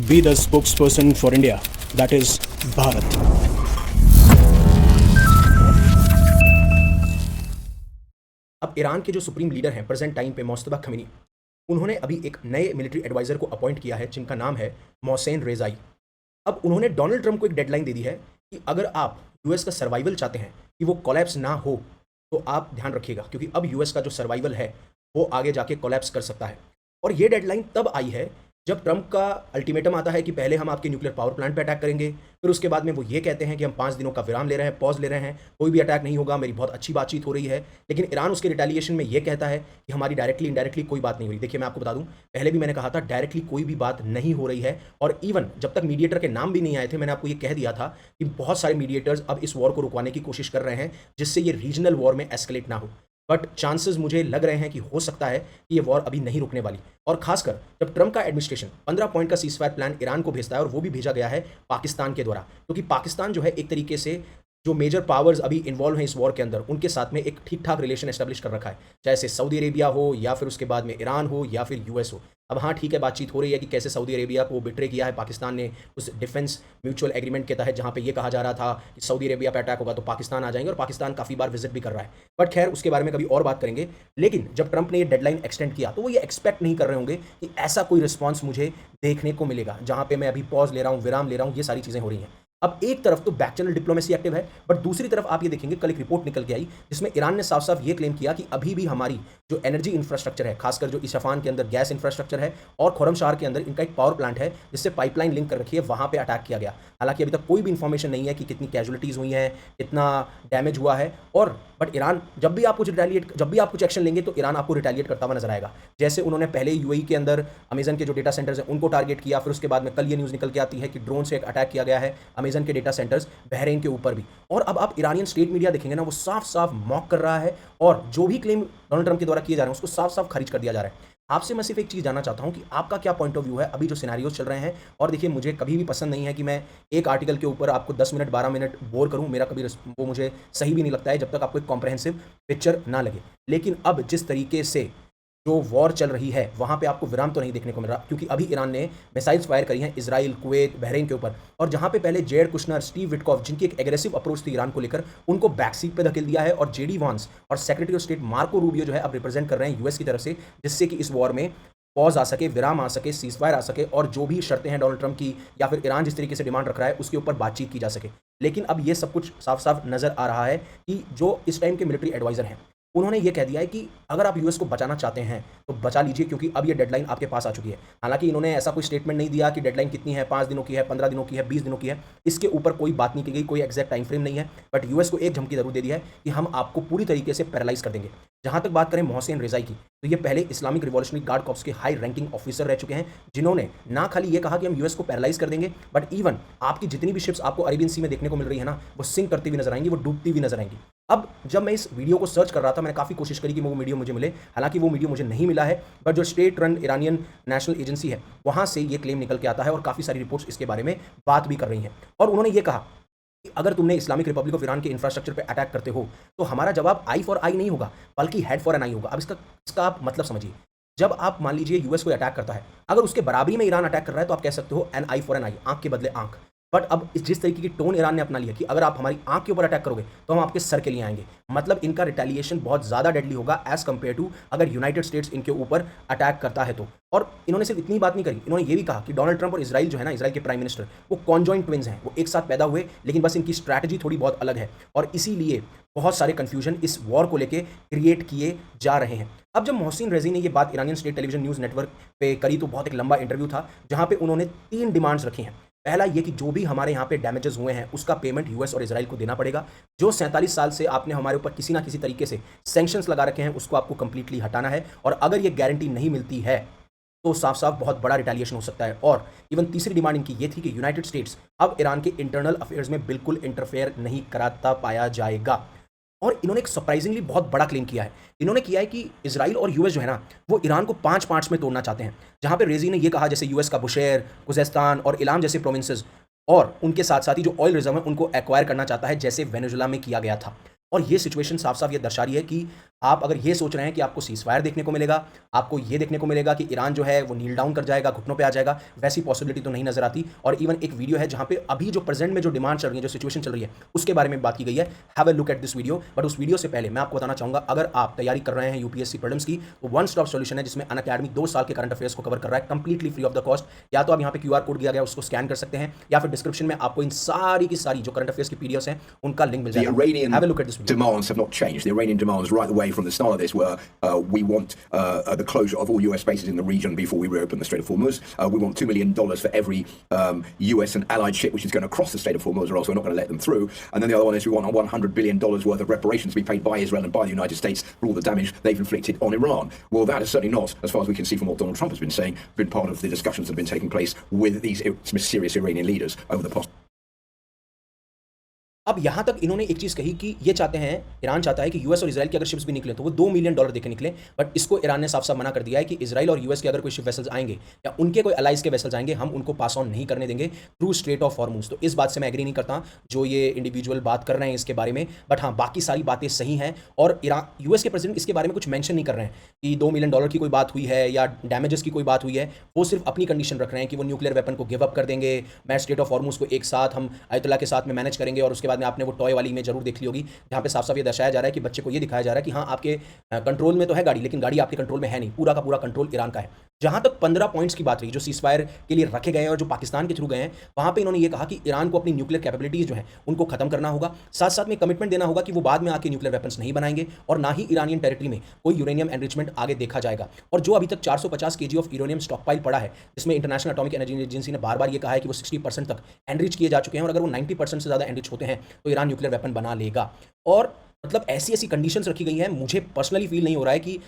be the spokesperson for India, that is Bharat. अब Iran के जो सुप्रीम लीडर हैं प्रेजेंट टाइम पे मौजतबा खमीनी, उन्होंने अभी एक नए मिलिट्री एडवाइज़र को अपॉइंट किया है जिनका नाम है मोहसेन रेज़ाई। अब उन्होंने डोनाल्ड ट्रंप को एक डेडलाइन दे दी है कि अगर आप यूएस का सर्वाइवल चाहते हैं कि वो कोलैप्स ना हो, तो आप ध्यान रखिएगा क्योंकि अब यूएस का जो सर्वाइवल है वो आगे जाके कोलैप्स कर सकता है। और ये डेडलाइन तब आई है जब ट्रंप का अल्टीमेटम आता है कि पहले हम आपके न्यूक्लियर पावर प्लांट पे अटैक करेंगे, फिर उसके बाद में वो ये कहते हैं कि हम 5 दिनों का विराम ले रहे हैं, पॉज ले रहे हैं, कोई भी अटैक नहीं होगा, मेरी बहुत अच्छी बातचीत हो रही है। लेकिन ईरान उसके रिटेलिएशन में ये कहता है कि हमारी डायरेक्टली इनडायरेक्टली कोई बात नहीं हो रही। देखिए मैं आपको बता दूं, पहले भी मैंने कहा था डायरेक्टली कोई भी बात नहीं हो रही है, और इवन जब तक मीडिएटर के नाम भी नहीं आए थे मैंने आपको ये कह दिया था कि बहुत सारे मीडिएटर्स अब इस वॉर को रुकवाने की कोशिश कर रहे हैं जिससे ये रीजनल वॉर में एस्केलेट ना हो। बट चांसेस मुझे लग रहे हैं कि हो सकता है कि ये वॉर अभी नहीं रुकने वाली। और खासकर जब ट्रंप का एडमिनिस्ट्रेशन 15 पॉइंट का सीज़फायर प्लान ईरान को भेजता है, और वो भी भेजा गया है पाकिस्तान के द्वारा, क्योंकि पाकिस्तान जो है एक तरीके से जो मेजर पावर्स अभी इन्वॉल्व हैं इस वॉर के अंदर, उनके साथ में एक ठीक ठाक रिलेशन एस्टेब्लिश कर रखा है, चाहे से सऊदी अरेबिया हो या फिर उसके बाद में ईरान हो या फिर यूएस हो। अब हाँ ठीक है, बातचीत हो रही है कि कैसे सऊदी अरेबिया को बिट्रे किया है पाकिस्तान ने उस डिफेंस म्यूचुअल एग्रीमेंट के तहत, जहाँ पे ये कहा जा रहा था कि सऊदी अरेबिया पे अटैक होगा तो पाकिस्तान आ जाएंगे, और पाकिस्तान काफ़ी बार विजिट भी कर रहा है। बट खैर उसके बारे में कभी और बात करेंगे। लेकिन जब ट्रंप ने ये डेडलाइन एक्सटेंड किया तो वो ये एक्सपेक्ट नहीं कर रहे होंगे कि ऐसा कोई रिस्पॉन्स मुझे देखने को मिलेगा, जहाँ पे मैं अभी पॉज ले रहा हूँ, विराम ले रहा हूँ, ये सारी चीज़ें हो रही हैं। अब एक तरफ तो बैक चैनल डिप्लोमेसी एक्टिव है, बट दूसरी तरफ आप ये देखेंगे कल एक रिपोर्ट निकल के आई जिसमें ईरान ने साफ साफ ये क्लेम किया कि अभी भी हमारी जो एनर्जी इंफ्रास्ट्रक्चर है, खासकर जो इस्फहान के अंदर गैस इंफ्रास्ट्रक्चर है और खुरमशार के अंदर इनका एक पावर प्लांट है जिससे पाइपलाइन लिंक कर रखी है, वहां पे अटैक किया गया। हालांकि अभी तक कोई भी इंफॉर्मेशन नहीं है कि कितनी कैजुअलिटीज हुई हैं, कितना डैमेज हुआ है। और बट ईरान जब भी आप कुछ एक्शन लेंगे तो ईरान आपको रिटेलिएट करता हुआ नजर आएगा। जैसे उन्होंने पहले यूएई के अंदर अमेजन के जो डेटा सेंटर्स हैं उनको टारगेट किया, फिर उसके बाद में कल ये न्यूज़ निकल के आती है कि ड्रोन से एक अटैक किया गया है अमेजन के डेटा सेंटर्स बहरीन के ऊपर भी। और अब आप ईरानियन स्टेट मीडिया देखेंगे ना, वो साफ साफ मॉक कर रहा है, और जो भी क्लेम डोनाल्ड ट्रंप के द्वारा किए जा रहे हैं उसको साफ साफ खारिज कर दिया जा रहा है। आपसे मैं सिर्फ एक चीज़ जानना चाहता हूं कि आपका क्या पॉइंट ऑफ व्यू है अभी जो सिनेरियोज चल रहे हैं। और देखिए मुझे कभी भी पसंद नहीं है कि मैं एक आर्टिकल के ऊपर आपको 10 मिनट 12 मिनट बोर करूं, मेरा कभी वो मुझे सही भी नहीं लगता है जब तक आपको एक कॉम्प्रहेंसिव पिक्चर ना लगे। लेकिन अब जिस तरीके से जो वॉर चल रही है वहां पे आपको विराम तो नहीं देखने को मिल रहा, क्योंकि अभी ईरान ने मिसाइल्स फायर करी हैं इजराइल, कुवैत, बहरीन के ऊपर, और जहां पे पहले जेड कुशनर, स्टीव विटकॉफ जिनकी एक एग्रेसिव अप्रोच थी ईरान को लेकर, उनको बैकसीट पे धकेल दिया है, और जेडी वांस और secretary of state Marco Rubio जो है अब रिप्रेजेंट कर रहे हैं यूएस की तरफ से, जिससे कि इस वॉर में पॉज आ सके, विराम आ सके, सीजफायर आ सके, और जो भी शर्तें हैं डोनाल्ड ट्रंप की या फिर ईरान जिस तरीके से डिमांड रख रहा है उसके ऊपर बातचीत की जा सके। लेकिन अब ये सब कुछ साफ साफ नजर आ रहा है कि जो इस टाइम के मिलिट्री एडवाइजर हैं उन्होंने ये कह दिया है कि अगर आप यूएस को बचाना चाहते हैं तो बचा लीजिए, क्योंकि अब ये डेडलाइन आपके पास आ चुकी है। हालांकि इन्होंने ऐसा कोई स्टेटमेंट नहीं दिया कि डेडलाइन कितनी है, 5 दिनों की है, 15 दिनों की है, 20 दिनों की है, इसके ऊपर कोई बात नहीं की गई, कोई एग्जैक्ट टाइम फ्रेम नहीं है। बट यूएस को एक धमकी जरूर दे दिया है कि हम आपको पूरी तरीके से पैरालाइज कर देंगे। जहां तक बात करें मोहसेन रेज़ाई की, तो ये पहले इस्लामिक रिवॉल्यूशनरी गार्ड कॉर्प्स के हाई रैंकिंग ऑफिसर रह चुके हैं, जिन्होंने ना खाली ये कहा कि हम यूएस को पैरालाइज कर देंगे, बट इवन आपकी जितनी भी शिप्स आपको अरेबियन सी में देखने को मिल रही है ना, वो सिंक करती हुई नजर आएंगी, वो डूबती हुई नजर आएंगी। अब जब मैं इस वीडियो को सर्च कर रहा था मैंने काफ़ी कोशिश करी कि वो वीडियो मुझे मिले, हालांकि वो वीडियो मुझे नहीं मिला है, बट जो state run Iranian national agency है वहां से ये क्लेम निकल के आता है, और काफ़ी सारी रिपोर्ट्स इसके बारे में बात भी कर रही हैं। और उन्होंने ये कहा कि अगर तुमने इस्लामिक रिपब्लिक ऑफ ईरान के इंफ्रास्ट्रक्चर पे अटैक करते हो तो हमारा जवाब आई फॉर आई नहीं होगा बल्कि हेड फॉर एन आई होगा। अब इसका आप मतलब समझिए, जब आप मान लीजिए यूएस को अटैक करता है, अगर उसके बराबरी में ईरान अटैक कर रहा है तो आप कह सकते हो एन आई फॉर एन आई, आंख के बदले आंख। बट अब जिस तरीके की टोन ईरान ने अपना लिया कि अगर आप हमारी आंख के ऊपर अटैक करोगे तो हम आपके सर के लिए आएंगे, मतलब इनका रिटेलिएशन बहुत ज़्यादा डेडली होगा एज कंपेयर टू अगर यूनाइटेड स्टेट्स इनके ऊपर अटैक करता है तो। और इन्होंने सिर्फ इतनी बात नहीं करी, इन्होंने ये भी कहा कि डोनाल्ड ट्रंप और इजराइल जो है ना, इजराइल के प्राइम मिनिस्टर, वो कॉन्जॉइंट ट्विन्स हैं, वो एक साथ पैदा हुए, लेकिन बस इनकी स्ट्रैटेजी थोड़ी बहुत अलग है, और इसीलिए बहुत सारे कंफ्यूजन इस वॉर को लेके क्रिएट किए जा रहे हैं। अब जब मोहसिन रेज़ी ने ये बात Iranian state television news network पे करी तो बहुत एक लंबा इंटरव्यू था, जहां पे उन्होंने 3 डिमांड्स रखी हैं। पहला ये कि जो भी हमारे यहाँ पे डैमेजेस हुए हैं उसका पेमेंट यूएस और इजराइल को देना पड़ेगा। जो 47 साल से आपने हमारे ऊपर किसी ना किसी तरीके से सैंक्शंस लगा रखे हैं उसको आपको कंप्लीटली हटाना है, और अगर ये गारंटी नहीं मिलती है तो साफ साफ बहुत बड़ा रिटेलिएशन हो सकता है। और इवन तीसरी डिमांड इनकी ये थी कि यूनाइटेड स्टेट्स अब ईरान के इंटरनल अफेयर्स में बिल्कुल इंटरफेयर नहीं कराता पाया जाएगा। और इन्होंने एक सरप्राइजिंगली बहुत बड़ा क्लेम किया है। इन्होंने किया है कि इजराइल और यूएस जो है ना, वो ईरान को 5 पार्ट्स में तोड़ना चाहते हैं, जहां पे रेज़ी ने ये कहा जैसे यूएस का बुशेर, खुज़ेस्तान और इलाम जैसे प्रोविंसेस, और उनके साथ साथ ही जो ऑयल रिजर्व है उनको एक्वायर करना चाहता है जैसे वेनेजुला में किया गया था। और ये सिचुएशन साफ साफ ये दर्शा रही है कि आप अगर ये सोच रहे हैं कि आपको सीज़फायर देखने को मिलेगा, आपको ये देखने को मिलेगा कि ईरान जो है वो नील डाउन कर जाएगा, घुटनों पे आ जाएगा, वैसी पॉसिबिलिटी तो नहीं नज़र आती। और इवन एक वीडियो है जहाँ पे अभी जो प्रेज़ेंट में जो डिमांड चल रही है, जो सिचुएशन चल रही है, उसके बारे में बात की गई है। Have a look at this video. But उस वीडियो से पहले मैं आपको बताना चाहूँगा, अगर आप तैयारी कर रहे हैं यूपीएससी प्रीलिम्स की, तो वन स्टॉप सॉल्यूशन है जिसमें अनअकैडमी 2 साल के करंट अफेयर्स को कवर कर रहा है completely free of the cost. या तो आप यहाँ पे क्यूआर कोड दिया गया उसको स्कैन कर सकते हैं, या फिर डिस्क्रिप्शन में आपको इन सारी की सारी जो करंट अफेयर्स की पीडीएफ्स हैं उनका लिंक मिल The जाएगा। Iranian have a look at this video. demands have not changed. The Iranian demands right away from the start of this were we want the closure of all US bases in the region before we reopen the Strait of Hormuz. We want $2 million for every US and allied ship which is going to cross the Strait of Hormuz, or else we're not going to let them through. And then the other one is we want $100 billion worth of reparations to be paid by Israel and by the United States for all the damage they've inflicted on Iran. Well, that is certainly not, as far as we can see from what Donald Trump has been saying, been part of the discussions that have been taking place with these mysterious Iranian leaders over the past. अब यहाँ तक इन्होंने एक चीज़ कही कि ये चाहते हैं, ईरान चाहता है कि यूएस और इजराइल की अगर शिप्स भी निकले तो वो $2 मिलियन देके निकले। बट इसको ईरान ने साफ-साफ मना कर दिया है कि इजराइल और यूएस के अगर कोई शिप वेसल्स आएंगे या उनके कोई अलाइज के वेसल्स आएंगे, हम उनको पास ऑन नहीं करने देंगे थ्रू स्ट्रेट ऑफ हॉर्मुज। तो इस बात से मैं एग्री नहीं करता जो ये इंडिविजुअल बात कर रहे हैं इसके बारे में। बट हाँ, बाकी सारी बातें सही हैं और यूएस के प्रेसिडेंट इसके बारे में कुछ मैंशन नहीं कर रहे हैं कि $2 मिलियन की कोई बात हुई है या डैमेजेस की कोई बात हुई है। वो सिर्फ अपनी कंडीशन रख रहे हैं कि वो न्यूक्लियर वेपन को गिव अप कर देंगे, मैं स्ट्रेट ऑफ हॉर्मुज को एक साथ हम आयतुल्ला के साथ में मैनेज करेंगे। और उसके बाद में आपने वो टॉय वाली जरूर देख ली होगी जहां पे साफ-साफ ये दर्शाया जा रहा है कि बच्चे को ये दिखाया जा रहा है कि हाँ, आपके कंट्रोल में तो है गाड़ी, लेकिन गाड़ी आपके कंट्रोल में है नहीं, पूरा का पूरा कंट्रोल ईरान का है। जहां तक 15 पॉइंट्स की बात रही जो सीज़फायर के लिए रखे गए हैं और जो पाकिस्तान के थ्रू गए हैं, वहां पे इन्होंने ये कहा कि ईरान को अपनी न्यूक्लियर कैपेबिलिटीज जो है उनको खत्म करना होगा। साथ साथ में कमिटमेंट देना होगा कि वो बाद में आके न्यूक्लियर वेपन्स नहीं बनाएंगे और ना ही ईरानियन टेरिटरी में कोई यूरेनियम एनरिचमेंट आगे देखा जाएगा। और जो अभी तक 450 केजी ऑफ यूरेनियम स्टॉकपाइल पड़ा है, जिसमें इंटरनेशनल एटॉमिक एनर्जी एजेंसी ने बार बार ये कहा है कि वो 60% तक एनरिच किए जा चुके हैं और अगर वो 90% से ज़्यादा एनरिच होते हैं तो ईरान न्यूक्लियर वेपन बना लेगा। और मतलब ऐसी कंडीशंस रखी गई हैं, मुझे पर्सनली फील नहीं हो रहा है कि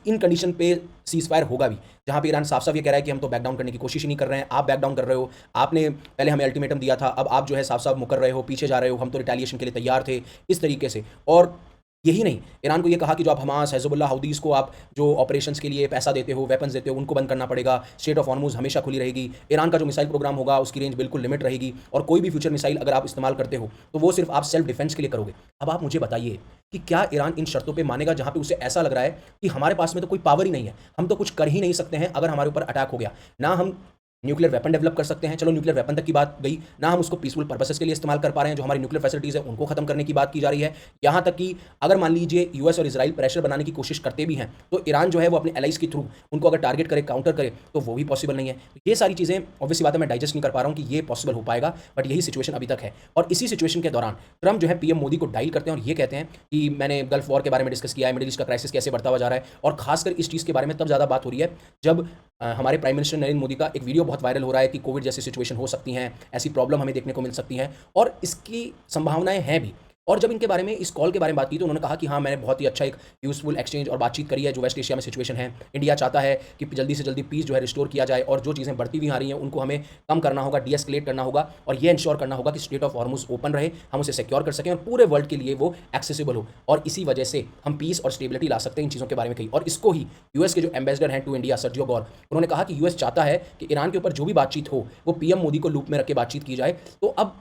इन कंडीशन पे सीज़फायर होगा भी, जहां पे ईरान साफ-साफ ये कह रहा है कि हम तो बैक डाउन करने की कोशिश ही नहीं कर रहे हैं। आप बैक डाउन कर रहे हो, आपने पहले हमें अल्टीमेटम दिया था, अब आप जो है साफ-साफ मुकर रहे हो, पीछे जा रहे हो, हम तो रिटेलिएशन के लिए तैयार थे, इस तरीके से। और यही नहीं, ईरान को ये कहा कि जो आप हमास, हिज़्बुल्लाह, हौदीज़ को आप जो ऑपरेशंस के लिए पैसा देते हो, वेपन्स देते हो, उनको बंद करना पड़ेगा। स्ट्रेट ऑफ हॉर्मुज़ हमेशा खुली रहेगी। ईरान का जो मिसाइल प्रोग्राम होगा उसकी रेंज बिल्कुल लिमिट रहेगी और कोई भी फ्यूचर मिसाइल अगर आप इस्तेमाल करते हो तो वो सिर्फ आप सेल्फ डिफेंस के लिए करोगे। अब आप मुझे बताइए कि क्या ईरान इन शर्तों पे मानेगा जहां पे उसे ऐसा लग रहा है कि हमारे पास में तो कोई पावर ही नहीं है, हम तो कुछ कर ही नहीं सकते हैं अगर हमारे ऊपर अटैक हो गया। ना हम न्यूक्लियर वेपन डेवलप कर सकते हैं, चलो न्यूक्लियर वेपन तक की बात गई, ना हम उसको पीसफुल पर्पसेस के लिए इस्तेमाल कर पा रहे हैं, जो हमारी न्यूक्लियर फैसिलिटीज़ है उनको खत्म करने की बात की जा रही है। यहाँ तक कि अगर मान लीजिए यूएस और इजराइल प्रेशर बनाने की कोशिश करते भी हैं तो ईरान जो है वो अपने एलाइज के थ्रू उनको अगर टारगेट करे, काउंटर करे, तो वो भी पॉसिबल नहीं है। ये सारी चीज़ें ऑब्वियसली बात है, मैं डाइजेस्ट नहीं कर पा रहा हूँ कि ये पॉसिबल हो पाएगा, बट यही सिचुएशन अभी तक है। और इसी सिचुएशन के दौरान ट्रम्प जो है पीएम मोदी को डायल करते हैं और ये कहते हैं कि मैंने गल्फ वॉर के बारे में डिस्कस किया है, मिडिल ईस्ट का क्राइसिस कैसे बढ़ता हुआ जा रहा है। और खासकर इस चीज़ के बारे में तब ज़्यादा बात हो रही है जब हमारे प्राइम मिनिस्टर नरेंद्र मोदी का एक वीडियो बहुत वायरल हो रहा है कि कोविड जैसी सिचुएशन हो सकती हैं, ऐसी प्रॉब्लम हमें देखने को मिल सकती हैं और इसकी संभावनाएं हैं भी। और जब इनके बारे में, इस कॉल के बारे में बात की तो उन्होंने कहा कि हाँ, मैंने बहुत ही अच्छा एक यूज़फुल एक्सचेंज और बातचीत करी है जो वेस्ट एशिया में सिचुएशन है। इंडिया चाहता है कि जल्दी से जल्दी पीस जो है रिस्टोर किया जाए और जो चीज़ें बढ़ती हुई आ रही हैं उनको हमें कम करना होगा, डीएस्केलेट करना होगा और ये इंश्योर करना होगा कि स्ट्रेट ऑफ हॉर्मुज़ ओपन रहे, हम उसे सिक्योर कर सकें और पूरे वर्ल्ड के लिए वो एक्सेसिबल हो। और इसी वजह से हम पीस और स्टेबिलिटी ला सकते हैं, इन चीज़ों के बारे में कही। और इसको ही यूएस के जो एम्बेसडर हैं टू इंडिया, सर्जियो गौर, उन्होंने कहा कि यूएस चाहता है कि ईरान के ऊपर जो भी बातचीत हो वो पीएम मोदी को लूप में रख के बातचीत की जाए। तो अब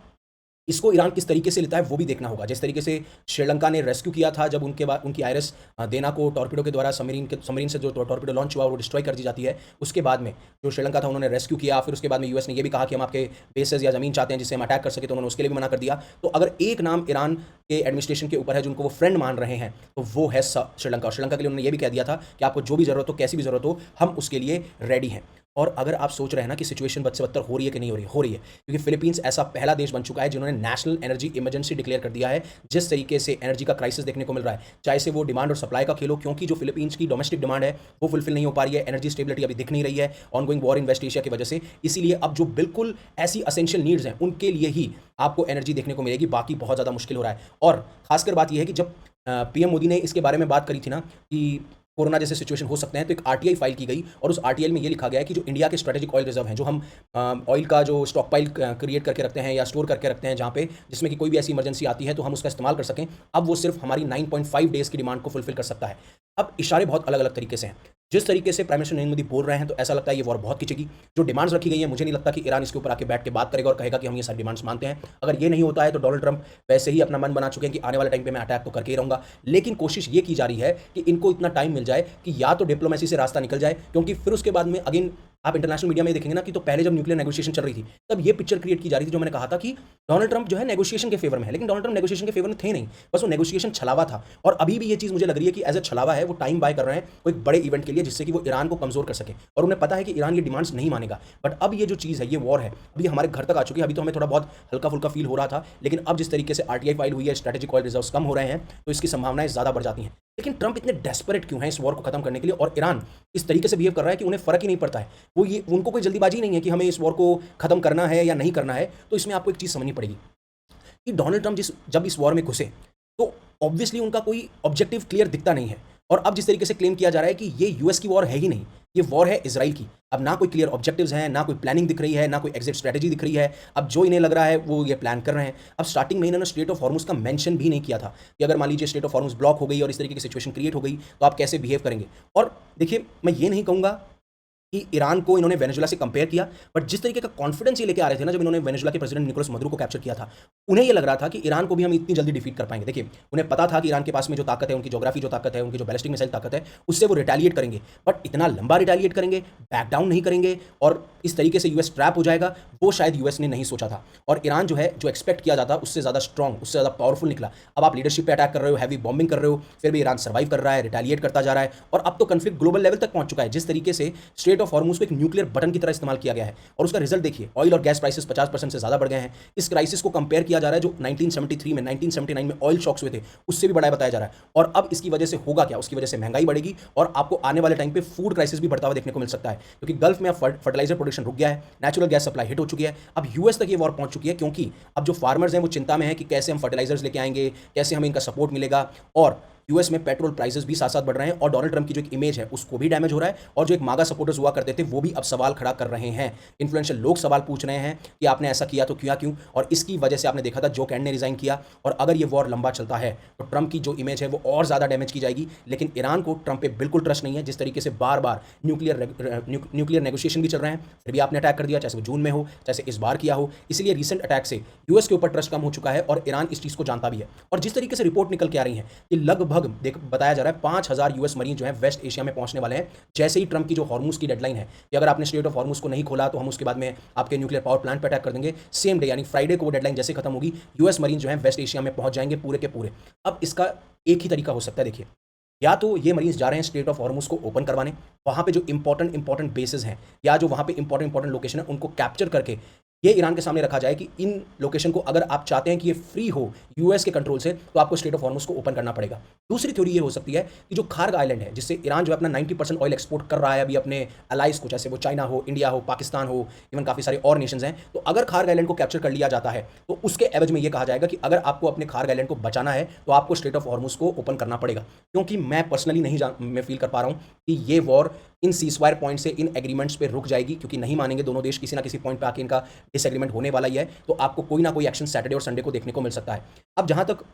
इसको ईरान किस तरीके से लेता है वो भी देखना होगा। जिस तरीके से श्रीलंका ने रेस्क्यू किया था जब उनके बाद उनकी आईएनएस देना को टॉर्पीडो के द्वारा सबमरीन से जो टॉर्पीडो लॉन्च हुआ वो डिस्ट्रॉय कर दी जाती है, उसके बाद में जो श्रीलंका था उन्होंने रेस्क्यू किया। फिर उसके बाद में यूएस ने ये भी कहा कि हम आपके बेसेस या ज़मीन चाहते हैं जिससे हम अटैक कर सके, तो उन्होंने उसके लिए भी मना कर दिया। तो अगर एक नाम ईरान के एडमिनिस्ट्रेशन के ऊपर है जिनको वो फ्रेंड मान रहे हैं तो वो है श्रीलंका। श्रीलंका के लिए उन्होंने ये भी कह दिया था कि आपको जो भी ज़रूरत हो, कैसी भी ज़रूरत हो, हम उसके लिए रेडी हैं। और अगर आप सोच रहे हैं ना कि सिचुएशन बद से बदतर हो रही है कि नहीं हो रही है, क्योंकि फिलीपींस ऐसा पहला देश बन चुका है जिन्होंने नेशनल एनर्जी इमरजेंसी डिक्लेयर कर दिया है। जिस तरीके से एनर्जी का क्राइसिस देखने को मिल रहा है, चाहे से वो डिमांड और सप्लाई का खेलो, क्योंकि जो फिलीपींस की डोमेस्टिक डिमांड है वो फुलफिल नहीं हो पा रही है, एनर्जी स्टेबिलिटी अभी दिख नहीं रही है ongoing war in West Asia की वजह से। इसीलिए अब जो बिल्कुल ऐसी असेंशियल नीड्स हैं उनके लिए ही आपको एनर्जी देखने को मिलेगी, बाकी बहुत ज़्यादा मुश्किल हो रहा है। और खासकर बात यह है कि जब पीएम मोदी ने इसके बारे में बात करी थी ना कि कोरोना जैसे सिचुएशन हो सकते हैं, तो एक आरटीआई फाइल की गई और उस आरटीआई में ये लिखा गया है कि जो इंडिया के स्ट्रेटेजिक ऑयल रिजर्व हैं, जो हम ऑयल का जो स्टॉक पाइल क्रिएट करके रखते हैं या स्टोर करके रखते हैं जहाँ पे, जिसमें कि कोई भी ऐसी इमरजेंसी आती है तो हम उसका इस्तेमाल कर सकें, अब वो सिर्फ हमारी 9.5 डेज़ की डिमांड को फुलफिल कर सकता है। अब इशारे बहुत अलग अलग तरीके से हैं। जिस तरीके से प्राइम मिनिस्टर नरेंद्र मोदी बोल रहे हैं तो ऐसा लगता है ये वॉर बहुत खिंचेगी। जो डिमांड्स रखी गई हैं मुझे नहीं लगता कि ईरान इसके ऊपर आके बैठ के बात करेगा और कहेगा कि हम ये सारी डिमांड्स मानते हैं। अगर ये नहीं होता है तो डोनाल्ड ट्रंप वैसे ही अपना मन बना चुके हैं कि आने वाले टाइम पे मैं अटैक तो करके ही रहूंगा। लेकिन कोशिश ये की जा रही है कि इनको इतना टाइम मिल जाए कि या तो डिप्लोमेसी से रास्ता निकल जाए, क्योंकि फिर उसके बाद में अगेन आप इंटरनेशनल मीडिया में देखेंगे ना कि तो पहले जब न्यूक्लियर नेगोशिएशन चल रही थी तब ये पिक्चर क्रिएट की जा रही थी जो मैंने कहा था कि डोनाल्ड ट्रंप जो है नेगोशिएशन के फेवर में है, लेकिन डोनाल्ड ट्रंप नेगोशिएशन के फेवर में थे नहीं, बस वो नेगोशिएशन छलावा था। और अभी भी ये चीज़ मुझे लग रही है कि एज ए छलावा है, वो टाइम बाय कर रहे हैं कोई बड़े इवेंट के लिए जिससे कि वो ईरान को कमजोर कर सके, और उन्हें पता है कि ईरान ये डिमांड्स नहीं मानेगा। बट अब ये जो चीज़ है, ये वॉर है, अभी हमारे घर तक आ चुकी है। अभी तो हमें थोड़ा बहुत हल्का फुल्का फील हो रहा था, लेकिन अब जिस तरीके से आरटीआई फाइल हुई है, स्ट्रेटेजिक ऑयल रिजर्व्स कम हो रहे हैं, तो इसकी संभावनाएं ज़्यादा बढ़ जाती हैं। लेकिन ट्रंप इतने डेस्परेट क्यों हैं इस वॉर को खत्म करने के लिए, और ईरान इस तरीके से बिहेव कर रहा है कि उन्हें फर्क ही नहीं पड़ता है। वो ये उनको कोई जल्दीबाजी नहीं है कि हमें इस वॉर को खत्म करना है या नहीं करना है। तो इसमें आपको एक चीज़ समझनी पड़ेगी कि डोनाल्ड ट्रंप जब इस वॉर में घुसे तो ऑब्वियसली उनका कोई ऑब्जेक्टिव क्लियर दिखता नहीं है। और अब जिस तरीके से क्लेम किया जा रहा है कि ये यूएस की वॉर है ही नहीं, ये वॉर है इजराइल की। अब ना कोई क्लियर ऑब्जेक्टिव्स हैं, ना कोई प्लानिंग दिख रही है, ना कोई एग्जिट स्ट्रेटजी दिख रही है। अब जो इन्हें लग रहा है वो ये प्लान कर रहे हैं। अब स्टार्टिंग में इन्होंने स्ट्रेट ऑफ हॉर्मुज का मेंशन भी नहीं किया था कि अगर मान लीजिए स्ट्रेट ऑफ हॉर्मुज ब्लॉक हो गई और इस तरीके की सिचुएशन क्रिएट हो गई तो आप कैसे बिहेव करेंगे। और देखिए, मैं ये नहीं कहूँगा कि ईरान को इन्होंने वेनेजुला से कंपेयर किया, बट जिस तरीके का कॉन्फिडेंस ये लेके आ रहे थे ना, जब इन्होंने वेनेजुला के प्रेसिडेंट निकोलस मदुरो को कैप्चर किया था, उन्हें ये लग रहा था कि ईरान को भी हम इतनी जल्दी डिफीट कर पाएंगे। देखिए, उन्हें पता था कि ईरान के पास में जो ताकत है, उनकी ज्योग्राफी जो ताकत है, उनकी जो बैलिस्टिक मिसाइल ताकत है, उससे वो रिटेलिएट करेंगे। बट इतना लंबा रिटेलिएट करेंगे, बैक डाउन नहीं करेंगे और इस तरीके से यूएस ट्रैप हो जाएगा, वो शायद यूएस ने नहीं सोचा था। और ईरान जो है, जो एक्सपेक्ट किया जाता उससे ज़्यादा स्ट्रॉन्ग, उससे ज़्यादा पावरफुल निकला। अब आप लीडरशिप पे अटैक कर रहे हो, हैवी बॉम्बिंग कर रहे हो, फिर भी ईरान सर्वाइव कर रहा है, रिटेलिएट करता जा रहा है, और अब तो कन्फ्लिक्ट ग्लोबल लेवल तक पहुंच चुका है। जिस तरीके से स्ट्रेट ऑफ हॉर्मुज को एक न्यूक्लियर बटन की तरह इस्तेमाल किया गया है, और उसका रिजल्ट देखिए, ऑयल और गैस प्राइसेस 50% से ज़्यादा बढ़ गए हैं। इस क्राइसिस को कंपेयर किया जा रहा है जो 1973 में, 1979 में ऑयल शॉक्स हुए थे, उससे भी बड़ा बताया जा रहा है। और अब इसकी वजह से होगा क्या, उसकी वजह से महंगाई बढ़ेगी और आपको आने वाले टाइम पे फूड क्राइसिस भी बढ़ता हुआ देखने को मिल सकता है, क्योंकि गल्फ में अब फर्टिलाइजर प्रोडक्शन रुक गया है, नेचुरल गैस सप्लाई हिट हो चुकी है। अब यूएस तक ये वॉर पहुंच चुकी है, क्योंकि अब जो फार्मर्स हैं वो चिंता में है कि कैसे हम फर्टिलाइजर्स लेके आएंगे, कैसे हमें इनका सपोर्ट मिलेगा। और यूएस में पेट्रोल प्राइसेस भी साथ साथ बढ़ रहे हैं, और डोनाल्ड ट्रंप की जो एक इमेज है उसको भी डैमेज हो रहा है, और जो एक मागा सपोर्टर्स हुआ करते थे वो भी अब सवाल खड़ा कर रहे हैं। इन्फ्लुएंशियल लोग सवाल पूछ रहे हैं कि आपने ऐसा किया तो किया क्यों, और इसकी वजह से आपने देखा था जो कैन ने रिजाइन किया। और अगर ये वॉर लंबा चलता है तो ट्रंप की जो इमेज है वो और ज़्यादा डैमेज की जाएगी। लेकिन ईरान को ट्रंप पे बिल्कुल ट्रस्ट नहीं है। जिस तरीके से बार बार न्यूक्लियर नेगोशिएशन भी चल रहे हैं, फिर भी आपने अटैक कर दिया, चाहे वो जून में हो, चाहे इस बार किया हो। इसलिए रिसेंट अटैक से यूएस के ऊपर ट्रस्ट कम हो चुका है, और ईरान इस चीज़ को जानता भी है। और जिस तरीके से रिपोर्ट निकल के आ रही है कि लगभग बताया जा रहा है 5000 यूएस मरीन जो है वेस्ट एशिया में पहुंचने वाले हैं, जैसे ही ट्रंप की जो हॉर्मुज की डेडलाइन है कि अगर आपने स्ट्रेट ऑफ हॉर्मुज को नहीं खोला तो हम उसके बाद में आपके न्यूक्लियर पावर प्लांट पर अटैक कर देंगे। सेम डे यानी फ्राइडे को वो डेडलाइन जैसे खत्म होगी, यूएस मरीन जो है वेस्ट एशिया में पहुंच जाएंगे पूरे के पूरे। अब इसका एक ही तरीका हो सकता है, देखिए, या तो ये मरीन्स जा रहे हैं स्ट्रेट ऑफ हॉर्मुज को ओपन करवाने, वहां पे जो इंपॉर्टेंट बेसेस हैं या जो वहां पे इंपॉर्टेंट लोकेशन है उनको कैप्चर करके ये ईरान के सामने रखा जाए कि इन लोकेशन को अगर आप चाहते हैं कि ये फ्री हो यूएस के कंट्रोल से, तो आपको स्ट्रेट ऑफ हॉर्मुज को ओपन करना पड़ेगा। दूसरी थ्योरी ये हो सकती है कि जो खार्ग आइलैंड है, जिससे ईरान जो है अपना 90% ऑयल एक्सपोर्ट कर रहा है अभी अपने अलाइज को, चाहे वो चाइना हो, इंडिया हो, पाकिस्तान हो, इवन काफ़ी सारे और नेशंस हैं, तो अगर खार्ग आइलैंड को कैप्चर कर लिया जाता है तो उसके एवज में ये कहा जाएगा कि अगर आपको अपने खार्ग आइलैंड को बचाना है तो आपको स्ट्रेट ऑफ हॉर्मुज को ओपन करना पड़ेगा। क्योंकि मैं पर्सनली मैं फील कर पा रहा हूँ कि ये वॉर इन सीजफायर पॉइंट से, इन एग्रीमेंट्स पे रुक जाएगी, क्योंकि नहीं मानेंगे दोनों देश, किसी ना किसी पॉइंट पे आके इनका डिसएग्रीमेंट होने वाला ही है। तो आपको कोई ना कोई एक्शन सैटरडे और संडे को देखने को मिल सकता है। अब जहां तक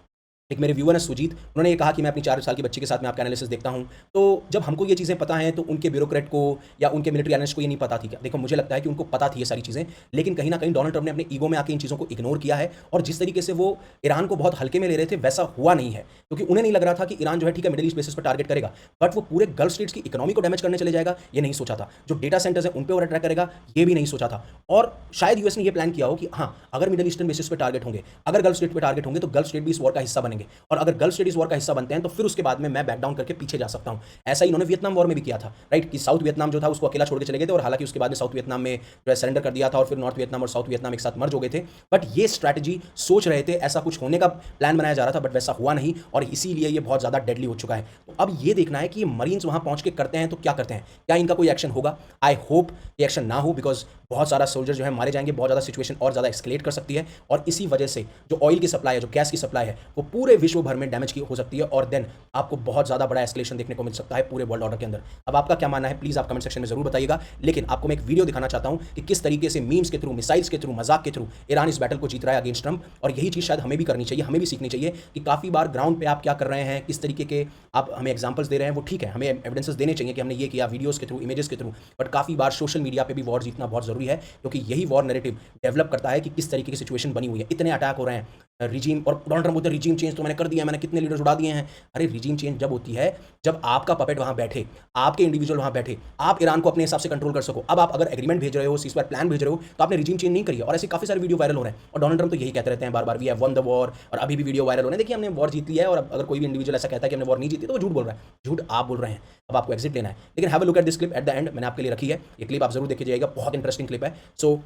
एक मेरे व्यूअर है सुजीत, उन्होंने ये कहा कि मैं अपनी 4 साल की बच्ची के साथ में आपका एनालिसिस देखता हूं, तो जब हमको ये चीज़ें पता हैं तो उनके ब्यूरोक्रेट को या उनके मिलिट्री एनालिस्ट को ये नहीं पता थी क्या? देखो, मुझे लगता है कि उनको पता थी ये सारी चीज़ें, लेकिन कहीं ना कहीं डोनाल्ड ट्रंप ने अपने ईगो में आके इन चीज़ों को इग्नोर किया है। और जिस तरीके से वो ईरान को बहुत हल्के में ले रहे थे वैसा हुआ नहीं है, क्योंकि उन्हें नहीं लग रहा था कि ईरान जो है ठीक है मिडिल ईस्ट बेसिस पर टारगेट करेगा, बट वो पूरे गल्फ स्टेट्स की इकोनॉमी को डैमेज करने चले जाएगा, ये नहीं सोचा था। जो डेटा सेंटर्स हैं उन पर अटैक करेगा, ये भी नहीं सोचा था। और शायद यूएस ने ये प्लान किया हो कि हाँ, अगर मिडिल ईस्टर्न बेसिस पर टारगेट होंगे, अगर गल्फ स्टेट पर टारगेट होंगे तो गल्फ स्टेट भी इस वॉर का हिस्सा बनेंगे, और अगर गल्फ स्टेट इस वॉर का हिस्सा बनते हैं तो फिर उसके बाद में मैं बैक डाउन करके पीछे जा सकता हूं। ऐसा ही इन्होंने वियतनाम वॉर में भी किया था, राइट, कि साउथ वियतनाम जो था उसको अकेला छोड़ के चले गए थे, और हालांकि उसके बाद में साउथ वियतनाम में जो है सरेंडर कर दिया था, और फिर नॉर्थ वियतनाम और साउथ वियतनाम एक साथ मर्ज हो गए थे। बट ये स्ट्रैटेजी सोच रहे थे, ऐसा कुछ होने का प्लान बनाया जा रहा था, बट वैसा हुआ नहीं, और इसीलिए ये बहुत ज़्यादा डेडली हो चुका है। तो अब ये देखना है कि ये मरीन्स वहां पहुंच के करते हैं तो क्या करते हैं, क्या इनका कोई एक्शन होगा। आई होप ये एक्शन ना हो, बिकॉज बहुत सारा सोल्जर जो है मारे जाएंगे, बहुत ज़्यादा सिचुएशन और ज़्यादा एक्सकेलेट कर सकती है, और इसी वजह से जो ऑयल की सप्लाई है, जो गैस की सप्लाई है, वो पूरी पूरे विश्व भर में डैमेज की हो सकती है और देन आपको बहुत ज़्यादा बड़ा एस्केलेशन देखने को मिल सकता है पूरे वर्ल्ड ऑर्डर के अंदर। अब आपका क्या मानना है प्लीज़ आप कमेंट सेक्शन में जरूर बताइएगा, लेकिन आपको मैं एक वीडियो दिखाना चाहता हूं कि किस तरीके से मीम्स के थ्रू, मिसाइल्स के थ्रू, मजाक के थ्रू ईरान इस बैटल को जीत रहा है अगेंस्ट ट्रंप। और यही चीज़ शायद हमें भी करनी चाहिए, हमें भी सीखनी चाहिए कि काफ़ी बार ग्राउंड पे आप क्या कर रहे हैं, किस तरीके के आप हमें एग्जाम्पल्स दे रहे हैं, वो ठीक है, हमें एविडेंसेस देने चाहिए कि हमने ये किया वीडियोज़ के थ्रू, इमेजेस के थ्रू, बट काफ़ी बार सोशल मीडिया पे भी वॉर जीतना बहुत ज़रूरी है, क्योंकि यही वॉर नैरेटिव डेवलप करता है कि किस तरीके की सिचुएशन बनी हुई है। इतने अटैक हो रहे हैं रिजीम, और डोनाल्ड ट्रंप बोलते हैं रिजीम चेंज तो मैंने कर दिया, मैंने कितने लीडर्स उड़ा दिए हैं। अरे रिजीम चेंज जब होती है जब आपका पपेट वहां बैठे, आपके इंडिविजुअल वहां बैठे, आप ईरान को अपने हिसाब से कंट्रोल कर सको। अब आप अगर एग्रीमेंट भेज रहे हो, सीज़फायर प्लान भेज रहे हो, तो आपने रिजीम चेंज नहीं करी है। और ऐसे काफी सारे वीडियो वायरल हो रहे हैं और डोनाल्ड ट्रंप तो यही कहते रहते हैं बार बार, we have won the war, और अभी भी वीडियो वायरल हो रहे हैं, देखिए हमने वॉर जीत लिया है। और अगर कोई भी इंडिविजुअल ऐसा कहता है कि हमने वॉर नहीं जीती तो वो झूठ बोल रहा है, झूठ आप बोल रहे हैं। अब आपको एग्जिट लेना है, लेकिन have a look at this clip at the end, मैंने आपके लिए रखी है ये क्लिप, आप जरूर देखिए जाइएगा, बहुत इंटरेस्टिंग क्लिप है। सो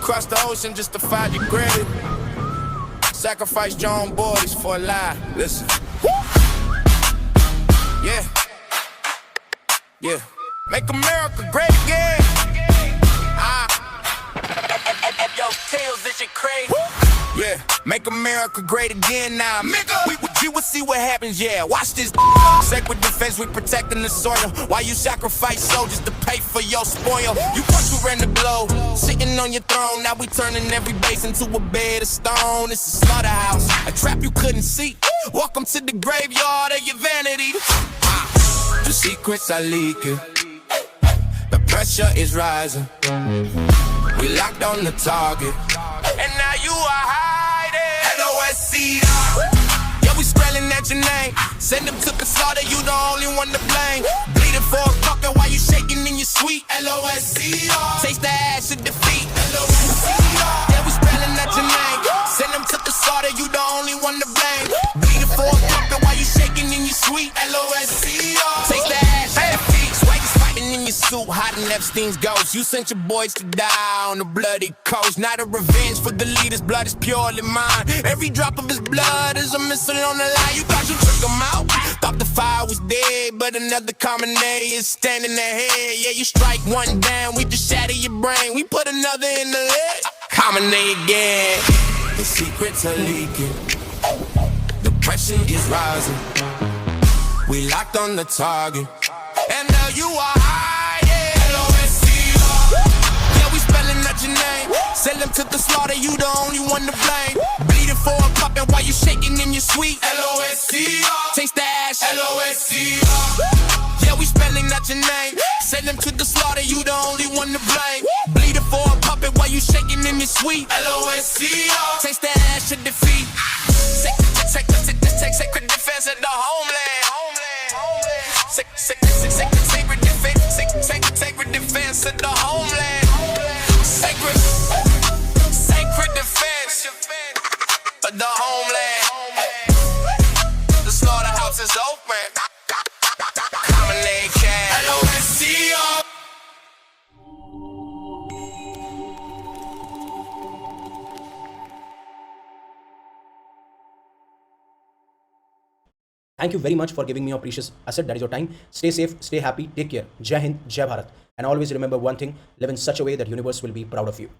Cross the ocean just to find your grave. Sacrifice your own boys for a lie. Listen. Yeah. Yeah. Make America great again. Yo, tails, this shit crazy. Yeah. Make America great again now. You will see what happens, yeah. Watch this. Sacred defense, we protecting the soil. Why you sacrifice soldiers to pay for your spoil? You thought you ran the blow, sitting on your throne. Now we turning every base into a bed of stone. It's a slaughterhouse, a trap you couldn't see. Welcome to the graveyard of your vanity. The secrets are leaking, the pressure is rising. We locked on the target, and now you are hiding. LOSCR. We spelling at your name. Send them to the slaughter, you the only one to blame. Bleeding for a fucker while you shaking in your sweet. LOSCR. Taste the ash of defeat. LOSCR. Yeah, we spelling at your name. Send them to the slaughter, you the only one to blame. Bleeding for a fucker while you shaking in your sweet. LOSCR. Taste the ash of defeat. Swag's fighting in your suit, hiding Epstein's ghost. You sent your boys to die on the bloody coast. Not a revenge for the leader's blood is purely mine. Every drop of his blood is a missile on the line. You thought you took him out, thought the fire was dead, but another Khamenei is standing ahead. Yeah, you strike one down, we just shatter your brain. We put another in the leg. Khamenei again. The secrets are leaking, the pressure is rising. We locked on the target, and now you are hiding. LOSCR. Yeah, we spelling out your name. Send them to the slaughter, you the only one to blame. Bleeding for a puppet while you shaking in your sweet. LOSCR. Taste the ash. LOSCR. Yeah, we spelling out your name. Send them to the slaughter, you the only one to blame. Bleeding for a puppet while you shaking in your sweet. LOSCR. Taste the ash of defeat. Sacred defense of the homeland. Sacred defense of the homeland. Sacred defense of the homeland. The slaughterhouse is open. Khamenei can. LOSCR. Thank you very much for giving me your precious asset, that is your time. Stay safe, stay happy, take care. Jai Hind, Jai Bharat. And always remember one thing, live in such a way that universe will be proud of you.